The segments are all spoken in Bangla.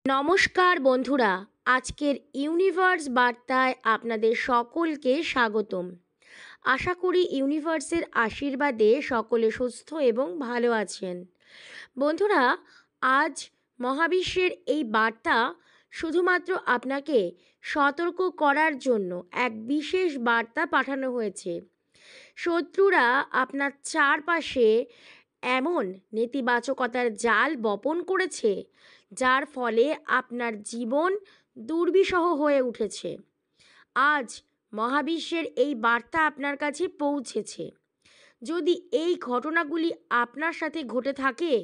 নমস্কার বন্ধুরা, আজকের ইউনিভার্স বার্তায় আপনাদের সকলকে স্বাগতম। আশা করি ইউনিভার্সের আশীর্বাদে সকলে সুস্থ এবং ভালো আছেন। বন্ধুরা, আজ মহাবিশ্বের এই বার্তা শুধুমাত্র আপনাকে সতর্ক করার জন্য এক বিশেষ বার্তা পাঠানো হয়েছে। শত্রুরা আপনার চারপাশে এমন নেতিবাচকতার জাল বপন করেছে, যার ফলে আপনার জীবন দুর্বিষহ হয়ে উঠেছে। আজ মহাবিশ্বের এই বার্তা আপনার কাছে পৌঁছেছে। যদি এই ঘটনাগুলি আপনার সাথে ঘটে থাকে,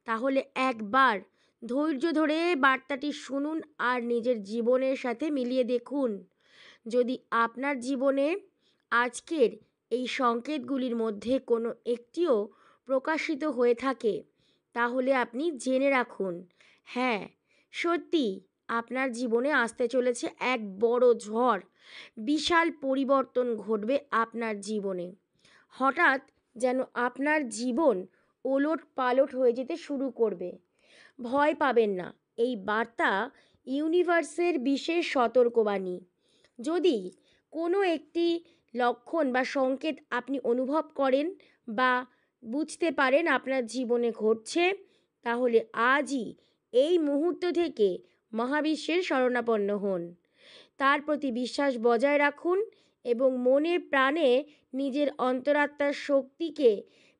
তাহলে একবার ধৈর্য ধরে বার্তাটি শুনুন আর নিজের জীবনের সাথে মিলিয়ে দেখুন। যদি আপনার জীবনে আজকের এই সংকেতগুলির মধ্যে কোনো একটিও প্রকাশিত হয়ে থাকে, তাহলে আপনি জেনে রাখুন, হ্যাঁ, সত্যি আপনার জীবনে আসতে চলেছে এক বড় ঝড়। বিশাল পরিবর্তন ঘটবে আপনার জীবনে। হঠাৎ যেন আপনার জীবন ওলট পালট হয়ে যেতে শুরু করবে। ভয় পাবেন না, এই বার্তা ইউনিভার্সের বিশেষ সতর্কবাণী। যদি কোনো একটি লক্ষণ বা সংকেত আপনি অনুভব করেন বা বুঝতে পারেন আপনার জীবনে ঘটছে, তাহলে আজই এই মুহূর্ত থেকে মহাবিশ্বের শরণাপন্ন হন। তার প্রতি বিশ্বাস বজায় রাখুন এবং মনে প্রাণে নিজের অন্তরাত্মার শক্তিকে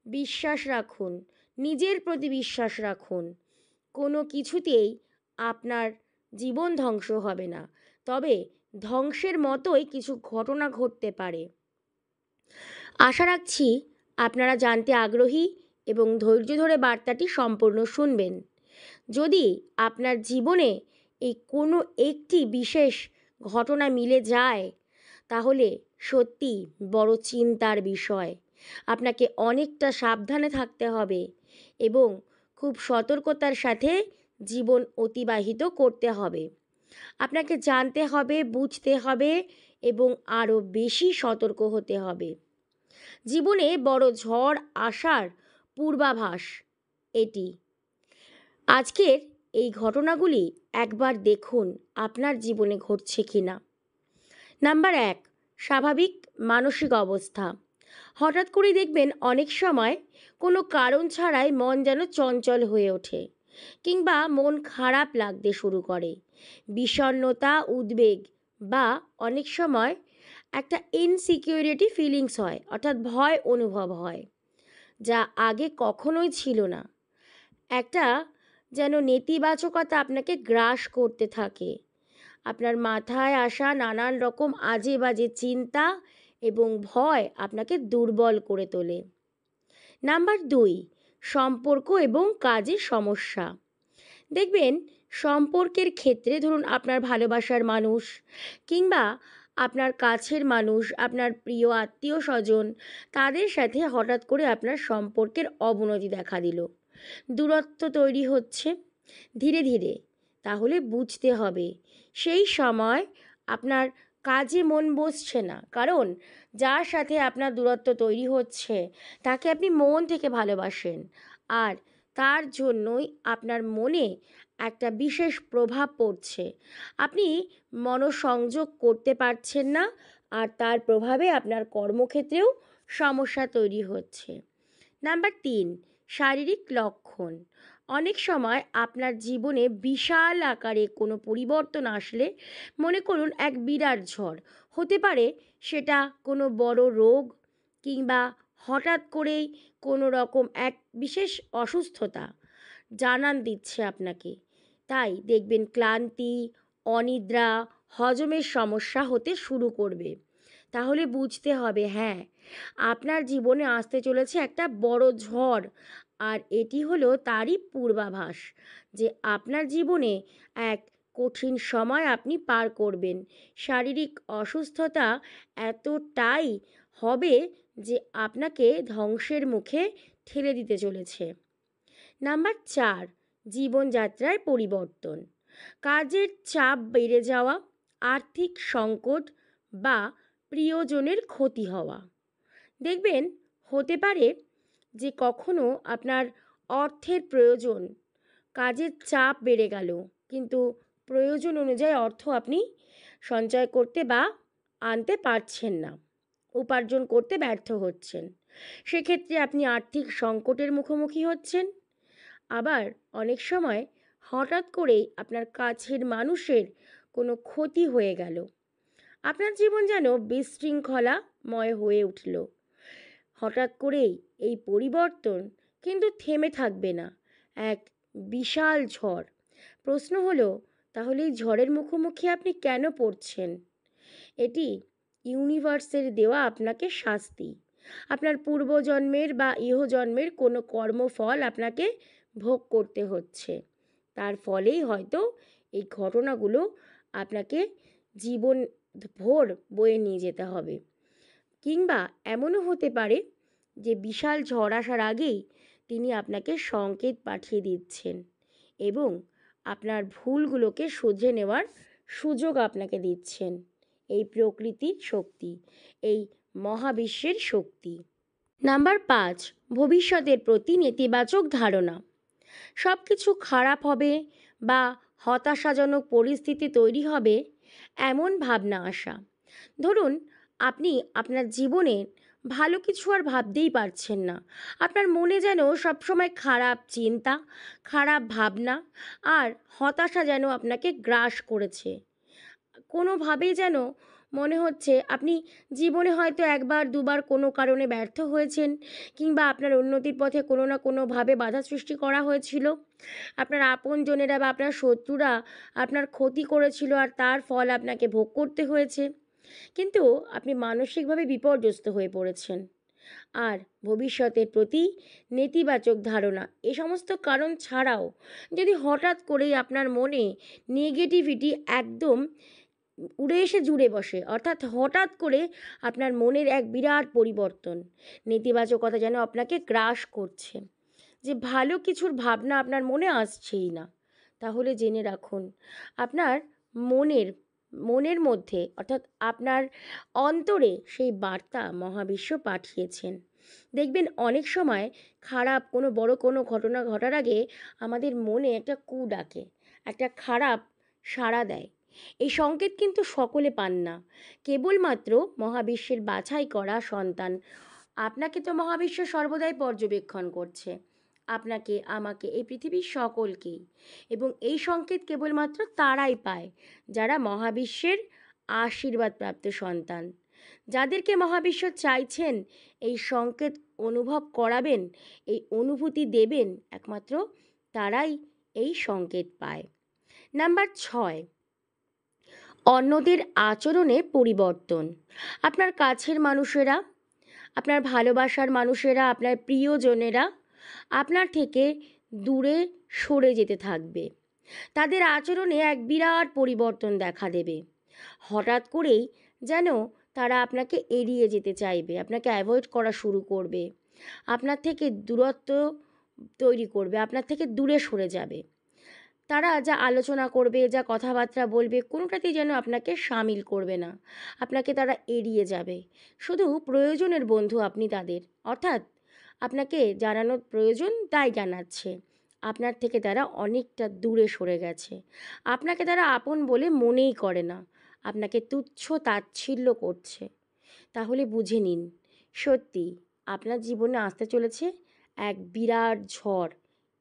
বিশ্বাস রাখুন। নিজের প্রতি বিশ্বাস রাখুন। কোনো কিছুতেই আপনার জীবন ধ্বংস হবে না, তবে ধ্বংসের মতোই কিছু ঘটনা ঘটতে পারে। আশা রাখছি আপনারা জানতে আগ্রহী এবং ধৈর্য ধরে বার্তাটি সম্পূর্ণ শুনবেন। যদি আপনার জীবনে এই কোনো একটি বিশেষ ঘটনা মিলে যায়, তাহলে সত্যি বড় চিন্তার বিষয়। আপনাকে অনেকটা সাবধানে থাকতে হবে এবং খুব সতর্কতার সাথে জীবন অতিবাহিত করতে হবে। আপনাকে জানতে হবে, বুঝতে হবে এবং আরও বেশি সতর্ক হতে হবে। জীবনে বড় ঝড় আসার পূর্বাভাস এটি। আজকের এই ঘটনাগুলি একবার দেখুন আপনার জীবনে ঘটছে কি না। নাম্বার 1, স্বাভাবিক মানসিক অবস্থা। হঠাৎ করে দেখবেন অনেক সময় কোনো কারণ ছাড়াই মন যেন চঞ্চল হয়ে ওঠে কিংবা মন খারাপ লাগতে শুরু করে। বিষণ্ণতা, উদ্বেগ বা অনেক সময় একটা ইনসিকিউরিটি ফিলিংস হয়, অর্থাৎ ভয় অনুভব হয়, যা আগে কখনোই ছিল না। একটা যেন নেতিবাচকতা আপনাকে গ্রাস করতে থাকে। আপনার মাথায় আসা নানান রকম আজে বাজে চিন্তা এবং ভয় আপনাকে দুর্বল করে তোলে। নাম্বার 2, সম্পর্ক এবং কাজের সমস্যা। দেখবেন সম্পর্কের ক্ষেত্রে, ধরুন আপনার ভালোবাসার মানুষ কিংবা আপনার কাছের মানুষ, আপনার প্রিয় আত্মীয় স্বজন, তাদের সাথে হঠাৎ করে আপনার সম্পর্কের অবনতি দেখা দিল, দূরত্ব তৈরি হচ্ছে ধীরে ধীরে। তাহলে বুঝতে হবে সেই সময় আপনার কাজে মন বসছে না, কারণ যার সাথে আপনার দূরত্ব তৈরি হচ্ছে তাকে আপনি মন থেকে ভালোবাসেন, আর তার জন্যই আপনার মনে একটা বিশেষ প্রভাব পড়ছে। আপনি মনোসংযোগ করতে পারছেন না, আর তার প্রভাবে আপনার কর্মক্ষেত্রেও সমস্যা তৈরি হচ্ছে। নাম্বার 3, শারীরিক লক্ষণ। অনেক সময় আপনার জীবনে বিশাল আকারে কোনো পরিবর্তন আসলে, মনে করুন এক বিরাট ঝড় হতে পারে, সেটা কোনো বড় রোগ কিংবা হঠাৎ করেই কোনো রকম এক বিশেষ অসুস্থতা জানান দিচ্ছে আপনাকে। তাই দেখবেন ক্লান্তি, অনিদ্রা, হজমের সমস্যা হতে শুরু করবে। তাহলে বুঝতে হবে, হ্যাঁ, আপনার জীবনে আসতে চলেছে একটা বড় ঝড়, আর এটি হলো তারই পূর্বাভাস যে আপনার জীবনে এক কঠিন সময় আপনি পার করবেন। শারীরিক অসুস্থতা এতটাই হবে যে আপনাকে ধ্বংসের মুখে ঠেলে দিতে চলেছে। নাম্বার 4, জীবনযাত্রার পরিবর্তন। কাজের চাপ বেড়ে যাওয়া, আর্থিক সংকট বা প্রিয়জনের ক্ষতি হওয়া। দেখবেন হতে পারে যে কখনো আপনার অর্থের প্রয়োজন, কাজের চাপ বেড়ে গেল কিন্তু প্রয়োজন অনুযায়ী অর্থ আপনি সঞ্চয় করতে বা আনতে পারছেন না, উপার্জন করতে ব্যর্থ হচ্ছেন। সেক্ষেত্রে আপনি আর্থিক সংকটের মুখোমুখি হচ্ছেন। আবার অনেক সময় হঠাৎ করেই আপনার কাছের মানুষের কোনো ক্ষতি হয়ে গেল, আপনার জীবন যেন বিশৃঙ্খলাময় হয়ে উঠল। হঠাৎ করেই এই পরিবর্তন কিন্তু থেমে থাকবে না, এক বিশাল ঝড়। প্রশ্ন হলো, তাহলে এই ঝড়ের মুখোমুখি আপনি কেন পড়ছেন? এটি ইউনিভার্সের দেওয়া আপনাকে শাস্তি। আপনার পূর্বজন্মের বা ইহজন্মের কোনো কর্মফল আপনাকে ভোগ করতে হচ্ছে। তার ফলেই হয়তো এই ঘটনাগুলো আপনাকে জীবন ভোর বয়ে নিয়ে যেতে হবে। কিংবা এমনও হতে পারে যে বিশাল ঝড় আসার আগেই তিনি আপনাকে সংকেত পাঠিয়ে দিচ্ছেন এবং আপনার ভুলগুলোকে শুধরে নেওয়ার সুযোগ আপনাকে দিচ্ছেন। এই প্রকৃতির শক্তি, এই মহাবিশ্বের শক্তি। নাম্বার 5, ভবিষ্যতের প্রতি নেতিবাচক ধারণা। সব কিছু খারাপ হবে বা হতাশাজনক পরিস্থিতি তৈরি হবে এমন ভাবনা আসা। ধরুন, আপনি আপনার জীবনে ভালো কিছু আর ভাবতেই পারছেন না। আপনার মনে যেন সবসময় খারাপ চিন্তা, খারাপ ভাবনা আর হতাশা যেন আপনাকে গ্রাস করেছে। কোনোভাবেই যেন মনে হচ্ছে আপনি জীবনে হয়তো একবার দুবার কোনো কারণে ব্যর্থ হয়েছেন, কিংবা আপনার উন্নতির পথে কোনো না কোনোভাবে বাধা সৃষ্টি করা হয়েছিল। আপনার আপনজনেরা বা আপনার শত্রুরা আপনার ক্ষতি করেছিল আর তার ফল আপনাকে ভোগ করতে হয়েছে। কিন্তু আপনি মানসিকভাবে বিপর্যস্ত হয়ে পড়েছেন। আর ভবিষ্যতের প্রতি নেতিবাচক ধারণা, এ সমস্ত কারণ ছাড়াও যদি হঠাৎ করেই আপনার মনে নেগেটিভিটি একদম উড়ে এসে জুড়ে বসে, অর্থাৎ হঠাৎ করে আপনার মনের এক বিরাট পরিবর্তন, নেতিবাচকতা যেন আপনাকে গ্রাস করছে, যে ভালো কিছুর ভাবনা আপনার মনে আসছেই না, তাহলে জেনে রাখুন আপনার মনের মনের মধ্যে, অর্থাৎ আপনার অন্তরে সেই বার্তা মহাবিশ্ব পাঠিয়েছেন। দেখবেন অনেক সময় খারাপ কোনো ঘটনা ঘটার আগে আমাদের মনে একটা কু ডাকে, একটা খারাপ সাড়া দেয়। এই সংকেত কিন্তু সকলে পান না, কেবলমাত্র মহাবিশ্বের বাছাই করা সন্তান। আপনাকে তো মহাবিশ্ব সর্বদাই পর্যবেক্ষণ করছে, আপনাকে, আমাকে, এই পৃথিবীর সকলকেই। এবং এই সংকেত কেবলমাত্র তারাই পায় যারা মহাবিশ্বের আশীর্বাদপ্রাপ্ত সন্তান। যাদেরকে মহাবিশ্ব চাইছেন এই সংকেত অনুভব করাবেন, এই অনুভূতি দেবেন, একমাত্র তারাই এই সংকেত পায়। নাম্বার 6, অন্যদের আচরণে পরিবর্তন। আপনার কাছের মানুষেরা, আপনার ভালোবাসার মানুষেরা, আপনার প্রিয়জনেরা আপনার থেকে দূরে সরে যেতে থাকবে। তাদের আচরণে এক বিরাট পরিবর্তন দেখা দেবে। হঠাৎ করেই যেন তারা আপনাকে এড়িয়ে যেতে চাইবে, আপনাকে অ্যাভয়েড করা শুরু করবে, আপনার থেকে দূরত্ব তৈরি করবে, আপনার থেকে দূরে সরে যাবে। তারা যা আলোচনা করবে, যা কথাবার্তা বলবে, কোনোটাতেই যেন আপনাকে সামিল করবে না, আপনাকে তারা এড়িয়ে যাবে। শুধু প্রয়োজনের বন্ধু আপনি তাদের, অর্থাৎ আপনাকে জানানোর প্রয়োজন তাই জানাচ্ছে। আপনার থেকে তারা অনেকটা দূরে সরে গেছে, আপনাকে তারা আপন বলে মনেই করে না, আপনাকে তুচ্ছ তাচ্ছিল্য করছে। তাহলে বুঝে নিন, সত্যি আপনার জীবনে আসতে চলেছে এক বিরাট ঝড়।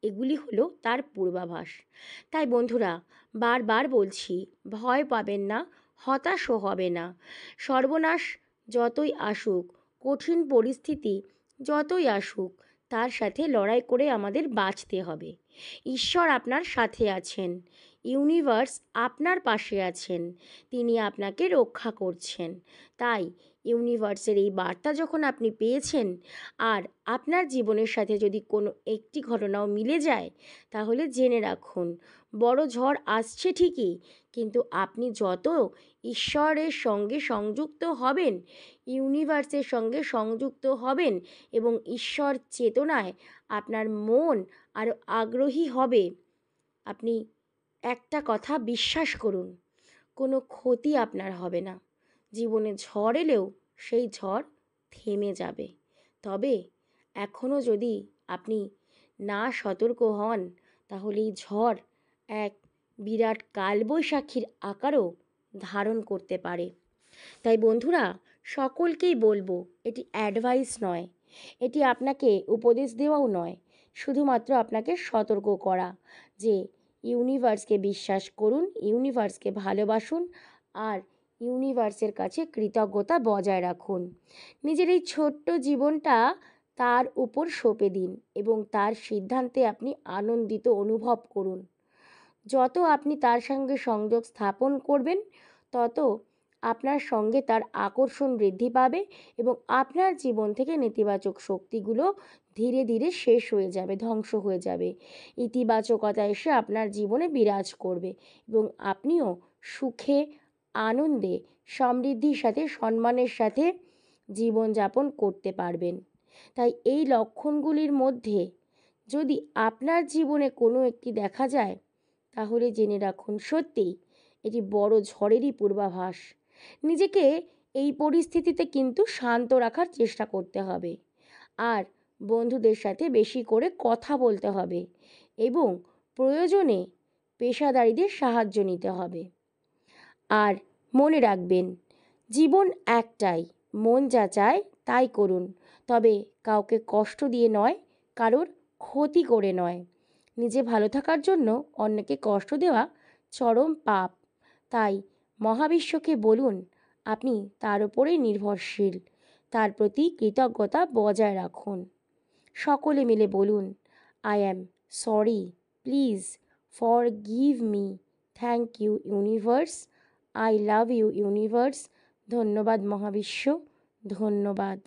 এগুলি হলো তার পূর্বাভাস। তাই বন্ধুরা, বারবার বলছি, ভয় পাবেন না, হতাশও হবে না। সর্বনাশ যতই আসুক, কঠিন পরিস্থিতি যতই আসুক, তার সাথে লড়াই করে আমাদের বাঁচতে হবে। ঈশ্বর আপনার সাথে আছেন, ইউনিভার্স আপনার পাশে আছেন, তিনি আপনাকে রক্ষা করছেন। তাই ইউনিভার্সের এই বার্তা যখন আপনি পেয়েছেন, আর আপনার জীবনের সাথে যদি কোনো একটি ঘটনাও মিলে যায়, তাহলে জেনে রাখুন বড় ঝড় আসছে ঠিকই, কিন্তু আপনি যত ঈশ্বরের সঙ্গে সংযুক্ত হবেন, ইউনিভার্সের সঙ্গে সংযুক্ত হবেন এবং ঈশ্বর চেতনায় আপনার মন আরও আগ্রহী হবে, আপনি একটা কথা বিশ্বাস করুন, কোনো ক্ষতি আপনার হবে না। জীবনে ঝড় এলেও সেই ঝড় থেমে যাবে। তবে এখনও যদি আপনি না সতর্ক হন, তাহলে এই ঝড় এক বিরাট কালবৈশাখীর আকারও ধারণ করতে পারে। তাই বন্ধুরা, সকলকেই বলবো, এটি অ্যাডভাইস নয়, এটি আপনাকে উপদেশ দেওয়াও নয়, শুধুমাত্র আপনাকে সতর্ক করা যে ইউনিভার্সকে বিশ্বাস করুন, ইউনিভার্সকে ভালোবাসুন, আর ইউনিভার্সের কাছে কৃতজ্ঞতা বজায় রাখুন। নিজের এই ছোট্ট জীবনটা তার উপর সঁপে দিন এবং তার সিদ্ধান্তে আপনি আনন্দিত অনুভব করুন। যত আপনি তার সঙ্গে সংযোগ স্থাপন করবেন, তত আপনার সঙ্গে তার আকর্ষণ বৃদ্ধি পাবে এবং আপনার জীবন থেকে নেতিবাচক শক্তিগুলো ধীরে ধীরে শেষ হয়ে যাবে, ধ্বংস হয়ে যাবে। ইতিবাচকতা এসে আপনার জীবনে বিরাজ করবে এবং আপনিও সুখে, আনন্দে, সমৃদ্ধির সাথে, সম্মানের সাথে জীবনযাপন করতে পারবেন। তাই এই লক্ষণগুলির মধ্যে যদি আপনার জীবনে কোনো একটি দেখা যায়, তাহলে জেনে রাখুন সত্যিই এটি বড় ঝড়েরই পূর্বাভাস। নিজেকে এই পরিস্থিতিতে কিন্তু শান্ত রাখার চেষ্টা করতে হবে, আর বন্ধুদের সাথে বেশি করে কথা বলতে হবে এবং প্রয়োজনে পেশাদারীদের সাহায্য নিতে হবে। আর মনে রাখবেন, জীবন একটাই, মন যা চায় তাই করুন, তবে কাউকে কষ্ট দিয়ে নয়, কারোর ক্ষতি করে নয়। নিজে ভালো থাকার জন্য অন্যকে কষ্ট দেওয়া চরম পাপ। তাই মহাবিশ্বকে বলুন আপনি তার উপরেই নির্ভরশীল, তার প্রতি কৃতজ্ঞতা বজায় রাখুন। সকলে মিলে বলুন, I am sorry, please forgive me, thank you universe, I love you universe. ধন্যবাদ মহাবিশ্ব, ধন্যবাদ।